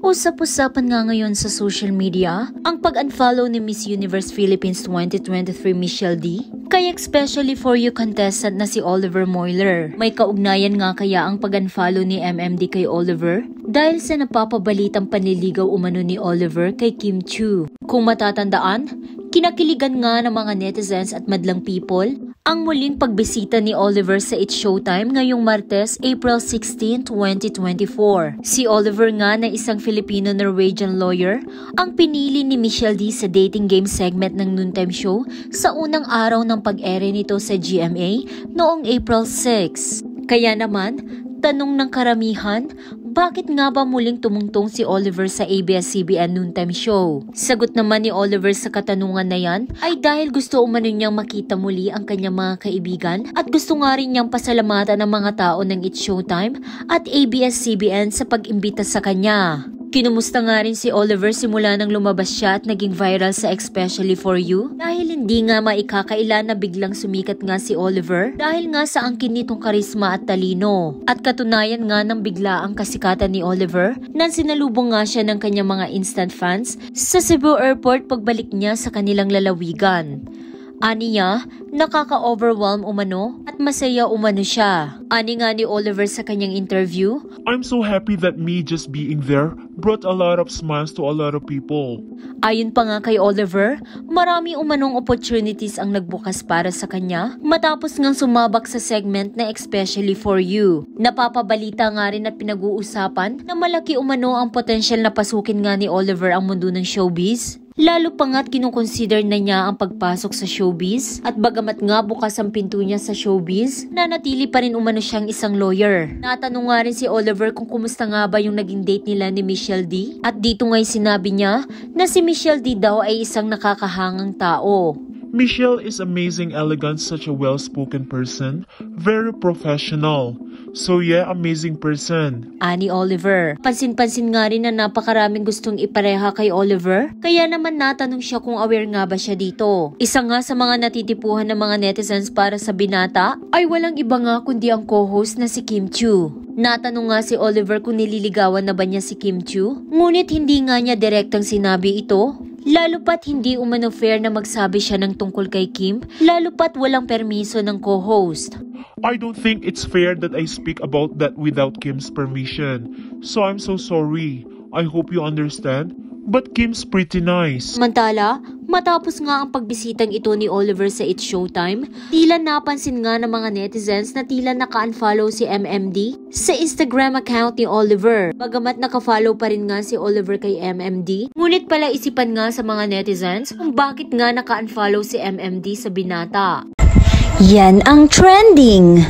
Usap-usapan nga ngayon sa social media ang pag-unfollow ni Miss Universe Philippines 2023 Michelle D. Kaya especially for you contestant na si Oliver Moiler. May kaugnayan nga kaya ang pag-unfollow ni MMD kay Oliver dahil sa napapabalitang panliligaw umano ni Oliver kay Kim Chiu. Kung matatandaan, kinakiligan nga ng mga netizens at madlang people ang muling pagbisita ni Oliver sa It's Showtime ngayong Martes, April 16, 2024. Si Oliver nga na isang Filipino-Norwegian lawyer ang pinili ni Michelle D sa dating game segment ng noontime show sa unang araw ng pag-ere nito sa GMA noong April 6. Kaya naman, tanong ng karamihan, bakit nga ba muling tumungtong si Oliver sa ABS-CBN noontime show? Sagot naman ni Oliver sa katanungan na yan ay dahil gusto umano niyang makita muli ang kanyang mga kaibigan at gusto nga rin niyang pasalamatan ng mga tao ng It's Showtime at ABS-CBN sa pag-imbita sa kanya. Kinumusta nga rin si Oliver simula nang lumabas siya at naging viral sa Especially For You dahil hindi nga maikakaila na biglang sumikat nga si Oliver dahil nga sa angkin nitong karisma at talino. At katunayan nga ng bigla ang kasikatan ni Oliver nang sinalubong nga siya ng kanyang mga instant fans sa Cebu Airport pagbalik niya sa kanilang lalawigan. Aniya, nakaka-overwhelm umano at masaya umano siya. Ani nga ni Oliver sa kanyang interview, I'm so happy that me just being there brought a lot of smiles to a lot of people. Ayon pa nga kay Oliver, marami umanong opportunities ang nagbukas para sa kanya matapos ngang sumabak sa segment na Especially For You. Napapabalita nga rin at pinag-uusapan na malaki umano ang potensyal na pasukin nga ni Oliver ang mundo ng showbiz. Lalo pa nga't kinukonsider na niya ang pagpasok sa showbiz at bagamat nga bukas ang pinto niya sa showbiz, nanatili pa rin umano siyang isang lawyer. Natanong nga rin si Oliver kung kumusta nga ba yung naging date nila ni Michelle D at dito nga'y sinabi niya na si Michelle D daw ay isang nakakahangang tao. Michelle is amazing, elegant, such a well-spoken person, very professional. So yeah, amazing person. Ani Oliver. Pansin-pansin nga rin na napakaraming gustong ipareha kay Oliver, kaya naman natanong siya kung aware nga ba siya dito. Isa nga sa mga natitipuhan ng mga netizens para sa binata ay walang iba nga kundi ang co-host na si Kim Chiu. Natanong nga si Oliver kung nililigawan na ba niya si Kim Chiu, ngunit hindi nga niya direktang sinabi ito. Lalo pat hindi umano fair na magsabi siya ng tungkol kay Kim, lalo pat walang permiso ng co-host. I don't think it's fair that I speak about that without Kim's permission. So I'm so sorry. I hope you understand. But Kim's pretty nice. Samantala, matapos nga ang pagbisitang ito ni Oliver sa It's Showtime, tila napansin nga ng mga netizens na tila naka-unfollow si MMD sa Instagram account ni Oliver. Bagamat naka-follow pa rin nga si Oliver kay MMD, ngunit pala isipan nga sa mga netizens kung bakit nga naka-unfollow si MMD sa binata. Yan ang trending!